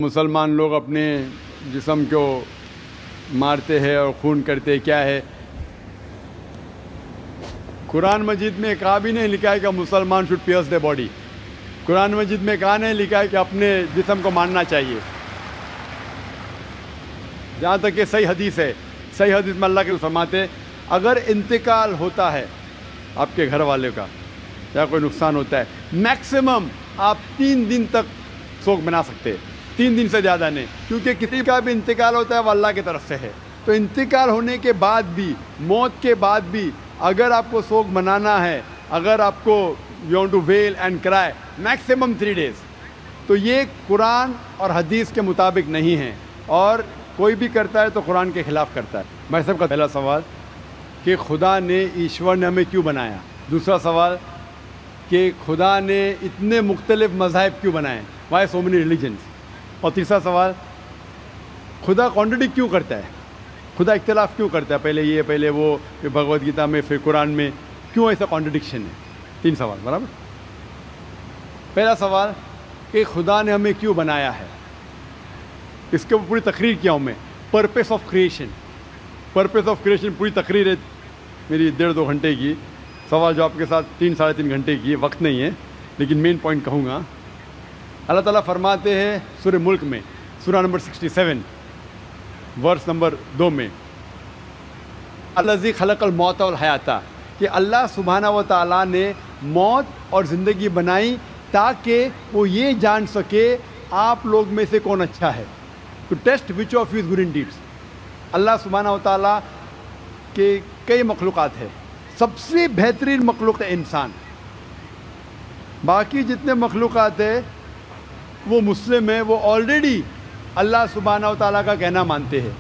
مسلمان لوگ اپنے جسم کو مارتے ہیں اور خون کرتے ہیں، کیا ہے؟ قرآن مجید میں کہا بھی نہیں لکھا ہے کہ مسلمان شوڈ پیئرس دی باڈی. قرآن مجید میں کہا نہیں لکھا ہے کہ اپنے جسم کو مارنا چاہیے. جہاں تک کہ صحیح حدیث ہے، صحیح حدیث میں اللہ کے فرماتے ہیں اگر انتقال ہوتا ہے آپ کے گھر والے کا یا کوئی نقصان ہوتا ہے، میکسیمم آپ 3 دن تک سوگ بنا سکتے ہیں، 3 دن سے زیادہ نہیں، کیونکہ کسی کا بھی انتقال ہوتا ہے وہ اللہ کی طرف سے ہے. تو انتقال ہونے کے بعد بھی، موت کے بعد بھی اگر آپ کو سوگ منانا ہے، اگر آپ کو you want to wail and cry, maximum 3 days. تو یہ قرآن اور حدیث کے مطابق نہیں ہے، اور کوئی بھی کرتا ہے تو قرآن کے خلاف کرتا ہے. میں سب کا پہلا سوال کہ خدا نے، ایشور نے ہمیں کیوں بنایا؟ دوسرا سوال کہ خدا نے اتنے مختلف مذاہب کیوں بنائے؟ Why so many religions? اور تیسرا سوال خدا کانٹرڈکٹ کیوں کرتا ہے؟ خدا اختلاف کیوں کرتا ہے؟ پہلے یہ، پہلے وہ، پھر بھگوت گیتا میں، پھر قرآن میں، کیوں ایسا کانٹرڈکشن ہے؟ 3 سوال برابر. پہلا سوال کہ خدا نے ہمیں کیوں بنایا ہے، اس کے اوپر پوری تقریر کیا ہوں میں. Purpose of creation, purpose of creation پوری تقریر ہے میری 1.5-2 گھنٹے کی. سوال جواب کے ساتھ 3-3.5 گھنٹے کی، وقت نہیں ہے لیکن مین پوائنٹ کہوں گا. اللہ تعالیٰ فرماتے ہیں سورہ ملک میں، سورہ نمبر 67 ورس نمبر 2 میں، الذی خلق الموت والحیات، کہ اللہ سبحانہ و تعالیٰ نے موت اور زندگی بنائی تاکہ وہ یہ جان سکے آپ لوگ میں سے کون اچھا ہے. To test which of you is good in deeds. اللہ سبحانہ و تعالیٰ کے کئی مخلوقات ہیں، سب سے بہترین مخلوق ہے انسان. باقی جتنے مخلوقات ہیں وہ مسلم ہیں، وہ آلریڈی اللہ سبحانہ و تعالیٰ کا کہنا مانتے ہیں.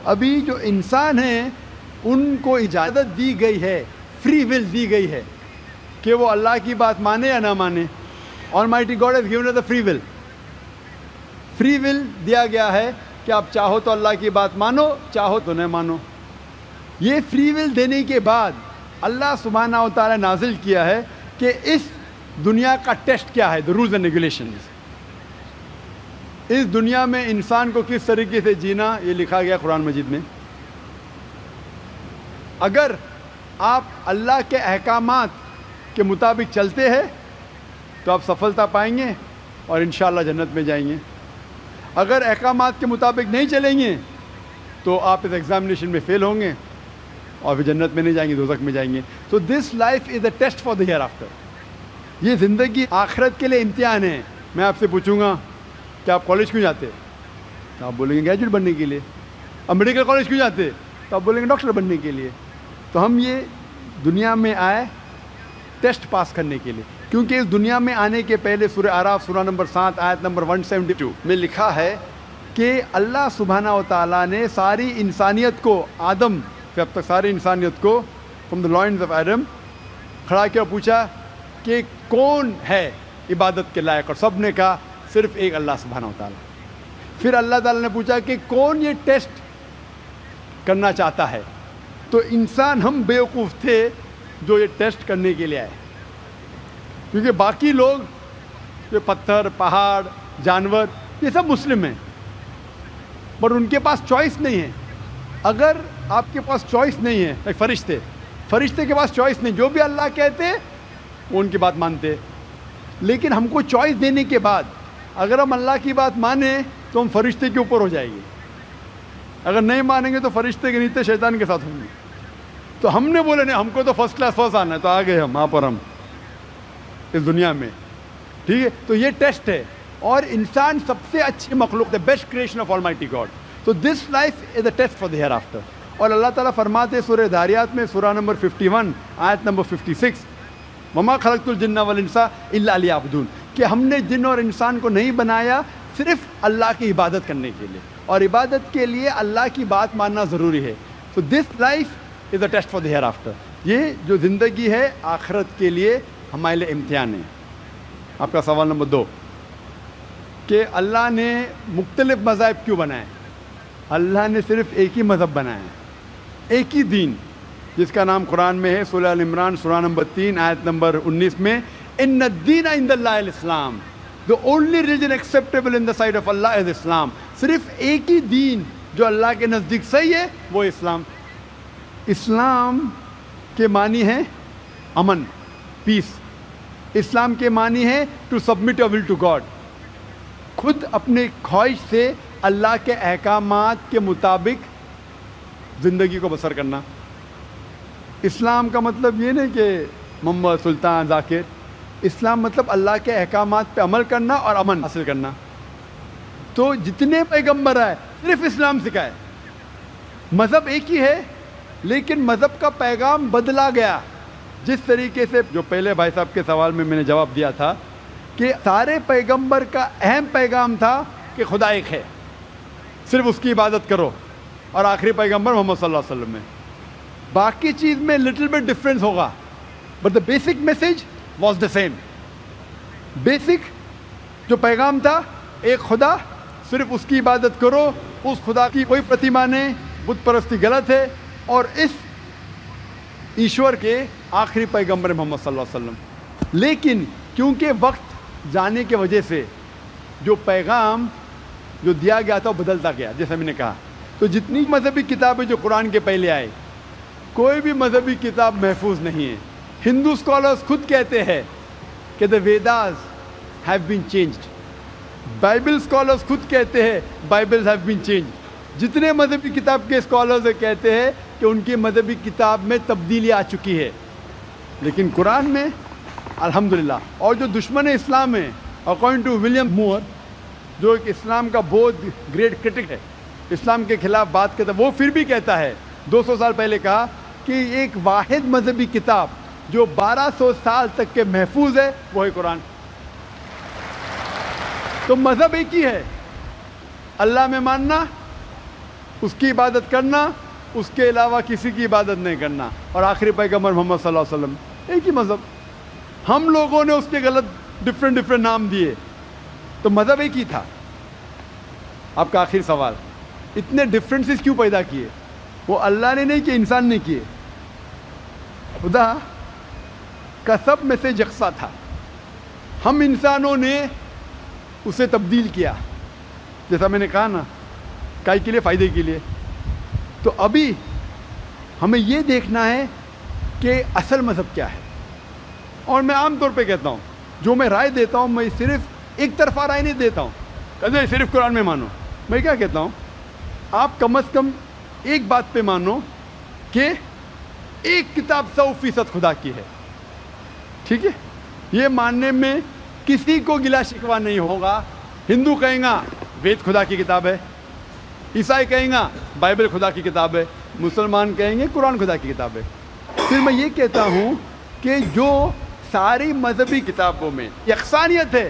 ابھی جو انسان ہیں ان کو اجازت دی گئی ہے، فری ول دی گئی ہے کہ وہ اللہ کی بات مانے یا نہ مانے. Almighty God has given us the free will. Free will دیا گیا ہے کہ آپ چاہو تو اللہ کی بات مانو، چاہو تو نہ مانو. یہ فری ول دینے کے بعد اللہ سبحانہ و تعالیٰ نازل کیا ہے کہ اس دنیا کا ٹیسٹ کیا ہے، the rules and regulations. اس دنیا میں انسان کو کس طریقے سے جینا، یہ لکھا گیا قرآن مجید میں. اگر آپ اللہ کے احکامات کے مطابق چلتے ہیں تو آپ سفلتا پائیں گے اور انشاءاللہ جنت میں جائیں گے. اگر احکامات کے مطابق نہیں چلیں گے تو آپ اس ایگزامینیشن میں فیل ہوں گے اور پھر جنت میں نہیں جائیں گے، دوزخ میں جائیں گے. تو this life is a test for the hereafter. یہ زندگی آخرت کے لیے امتحان ہے. میں آپ سے پوچھوں گا کہ آپ کالج کیوں جاتے؟ تو آپ بولیں گے گریجویٹ بننے کے لیے. اب میڈیکل کالج کیوں جاتے؟ تو آپ بولیں گے ڈاکٹر بننے کے لیے. تو ہم یہ دنیا میں آئے ٹیسٹ پاس کرنے کے لیے، کیونکہ اس دنیا میں آنے کے پہلے سورہ اعراف سورہ نمبر 7 آیت نمبر 172 میں لکھا ہے کہ اللہ سبحانہ و تعالیٰ نے ساری انسانیت کو، آدم سے اب تک ساری انسانیت کو، from the lines of Adam, کھڑا کیا، پوچھا کہ کون ہے عبادت کے لائق، اور سب نے کہا صرف ایک اللہ سبحانہ و تعالیٰ. پھر اللہ تعالیٰ نے پوچھا کہ کون یہ ٹیسٹ کرنا چاہتا ہے. تو انسان، ہم بیوقوف تھے جو یہ ٹیسٹ کرنے کے لیے آئے، کیونکہ باقی لوگ، یہ پتھر، پہاڑ، جانور، یہ سب مسلم ہیں، پر ان کے پاس چوائس نہیں ہے. اگر آپ کے پاس چوائس نہیں ہے، ایک فرشتے کے پاس چوائس نہیں، جو بھی اللہ کہتے وہ ان کی بات مانتے. لیکن ہم کو چوائس دینے کے بعد اگر ہم اللہ کی بات مانیں تو ہم فرشتے کے اوپر ہو جائیں گے، اگر نہیں مانیں گے تو فرشتے کے نیچے شیطان کے ساتھ ہوں گے. تو ہم نے بولے نہیں، ہم کو تو فرسٹ کلاس فرسٹ آنا ہے، تو آ گئے ہم وہاں پر، ہم اس دنیا میں. ٹھیک ہے، تو یہ ٹیسٹ ہے، اور انسان سب سے اچھی مخلوق ہے، best creation of almighty God. تو this life is a test for the hereafter. اور اللہ تعالیٰ فرماتے سورہ داریات میں، سورہ نمبر 51 آیت نمبر 56، وما خلقت الجن والانس الا لیعبدون، کہ ہم نے جن اور انسان کو نہیں بنایا صرف اللہ کی عبادت کرنے کے لیے، اور عبادت کے لیے اللہ کی بات ماننا ضروری ہے. تو this life is a test for the hereafter. یہ جو زندگی ہے آخرت کے لیے ہمارے لیے امتحان ہے. آپ کا سوال نمبر 2 کہ اللہ نے مختلف مذاہب کیوں بنائے؟ اللہ نے صرف ایک ہی مذہب بنایا ہے، ایک ہی دین، جس کا نام قرآن میں ہے، سورہ ال عمران سورہ نمبر 3 آیت نمبر 19 میں، ان الدین عند اللہ الاسلام. The only religion acceptable in the sight of Allah is Islam. صرف ایک ہی دین جو اللہ کے نزدیک صحیح ہے وہ اسلام. اسلام کے معنی ہے امن، پیس. اسلام کے معنی ہے to submit your will to God. خود اپنے خواہش سے اللہ کے احکامات کے مطابق زندگی کو بسر کرنا. اسلام کا مطلب یہ نہیں کہ محمد سلطان ذاکر. اسلام مطلب اللہ کے احکامات پہ عمل کرنا اور امن حاصل کرنا. تو جتنے پیغمبر آئے صرف اسلام سکھائے. مذہب ایک ہی ہے لیکن مذہب کا پیغام بدلا گیا. جس طریقے سے جو پہلے بھائی صاحب کے سوال میں نے جواب دیا تھا کہ سارے پیغمبر کا اہم پیغام تھا کہ خدا ایک ہے، صرف اس کی عبادت کرو، اور آخری پیغمبر محمد صلی اللہ علیہ وسلم میں باقی چیز میں لٹل بٹ ڈفرینس ہوگا but the basic message was the same. Basic جو پیغام تھا ایک خدا، صرف اس کی عبادت کرو، اس خدا کی کوئی پرتیما نہیں، بت پرستی غلط ہے، اور اس ایشور کے آخری پیغمبر محمد صلی اللہ علیہ وسلم. لیکن کیونکہ وقت جانے کی وجہ سے جو پیغام جو دیا گیا تھا وہ بدلتا گیا. جیسا میں نے کہا تو جتنی مذہبی کتابیں جو قرآن کے پہلے آئے، کوئی بھی مذہبی کتاب محفوظ نہیں ہے. ہندو اسکالرس خود کہتے ہیں کہ the Vedas have been changed. Bible scholars خود کہتے ہیں بائبل ہیو بین چینجڈ. جتنے مذہبی کتاب کے اسکالرز کہتے ہیں کہ ان کی مذہبی کتاب میں تبدیلی آ چکی ہے. لیکن قرآن میں الحمدللہ. اور جو دشمن اسلام ہے اکارڈنگ ٹو ولیم مور، جو ایک اسلام کا بہت گریٹ کرٹک ہے، اسلام کے خلاف بات کرتا ہے، وہ پھر بھی کہتا ہے 200 سال پہلے کہا کہ ایک واحد مذہبی کتاب جو 1200 سال تک کے محفوظ ہے وہ ہے قرآن. تو مذہب ایک ہی ہے، اللہ میں ماننا، اس کی عبادت کرنا، اس کے علاوہ کسی کی عبادت نہیں کرنا، اور آخری پیغمبر محمد صلی اللہ علیہ وسلم. ایک ہی مذہب. ہم لوگوں نے اس کے غلط ڈفرینٹ نام دیے، تو مذہب ایک ہی تھا. آپ کا آخری سوال، اتنے ڈفرینسز کیوں پیدا کیے؟ وہ اللہ نے نہیں کیے، انسان نے کیے. خدا کا سب میں سے یکساں تھا، ہم انسانوں نے اسے تبدیل کیا. جیسا میں نے کہا نا، کائی کے لیے؟ فائدے کے لیے. تو ابھی ہمیں یہ دیکھنا ہے کہ اصل مذہب کیا ہے. اور میں عام طور پہ کہتا ہوں، جو میں رائے دیتا ہوں میں صرف ایک طرفہ رائے نہیں دیتا ہوں کہ صرف قرآن میں مانو. میں کیا کہتا ہوں، آپ کم از کم ایک بات پہ مانو کہ ایک کتاب 100% خدا کی ہے. ٹھیک ہے؟ یہ ماننے میں کسی کو گلا شکوہ نہیں ہوگا. ہندو کہیں گا وید خدا کی کتاب ہے، عیسائی کہیں گا بائبل خدا کی کتاب ہے، مسلمان کہیں گے قرآن خدا کی کتاب ہے. پھر میں یہ کہتا ہوں کہ جو ساری مذہبی کتابوں میں یکسانیت ہے،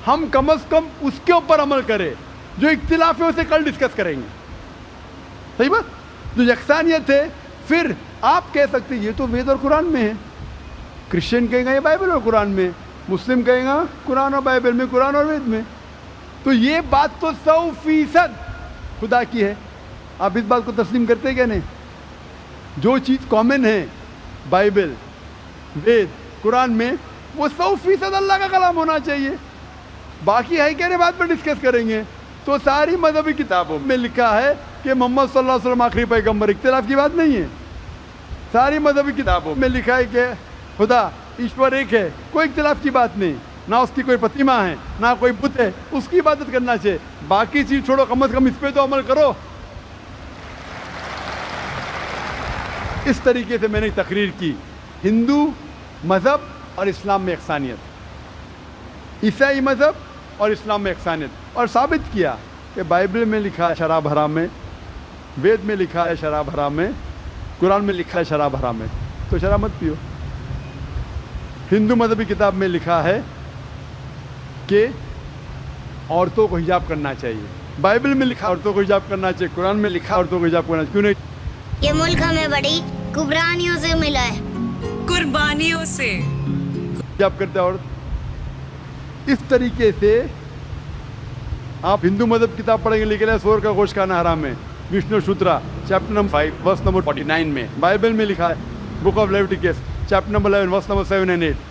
ہم کم از کم اس کے اوپر عمل کریں. جو اختلاف ہے اسے کل ڈسکس کریں گے. صحیح بات؟ جو یکسانیت ہے، پھر آپ کہہ سکتے یہ تو وید اور قرآن میں ہے. کرسچن کہیں گا یہ بائبل اور قرآن میں، مسلم کہیں گا قرآن اور بائبل میں، قرآن اور وید میں. تو یہ بات تو 100% خدا کی ہے. آپ اس بات کو تسلیم کرتے کیا نہیں؟ جو چیز کامن ہے بائبل، وید، قرآن میں، وہ 100% اللہ کا کلام ہونا چاہیے. باقی ہے کہنے بات پر ڈسکس کریں گے. تو ساری مذہبی کتابوں میں لکھا ہے کہ محمد صلی اللہ علیہ وسلم آخری پیغمبر. اختلاف کی بات نہیں ہے. ساری مذہبی کتابوں میں لکھا ہے کہ خدا ایشور ایک ہے، کوئی اختلاف کی بات نہیں. نہ اس کی کوئی پرتیما ہے، نہ کوئی بت ہے، اس کی عبادت کرنا چاہیے. باقی چیز چھوڑو، کم از کم اس پہ تو عمل کرو. اس طریقے سے میں نے تقریر کی ہندو مذہب اور اسلام میں یکسانیت، عیسائی مذہب اور اسلام میں یکسانیت، اور ثابت کیا کہ بائبل میں لکھا ہے شراب حرام ہے، وید میں لکھا ہے شراب حرام ہے، قرآن میں لکھا ہے شراب حرام ہے، تو شراب مت پیو. ہندو مذہبی کتاب میں لکھا ہے کہ عورتوں کو حجاب کرنا چاہیے، بائبل میں لکھا عورتوں کو حجاب کرنا چاہیے، قرآن میں لکھا عورتوں کو حجاب کرنا چاہیے. کیوں نہیں؟ یہ ملک ہمیں بڑی قربانیوں سے ملا ہے. قربانیوں سے حجاب کرتے عورت. اس طریقے سے آپ ہندو مذہب کتاب پڑھیں گے، لکھا ہے سور کا گوشت کھانا حرام ہے، Vishnu Sutra chapter number 5 verse number 49 میں. بائبل میں لکھا ہے book of Leviticus chapter number 11 verse number 7 and 8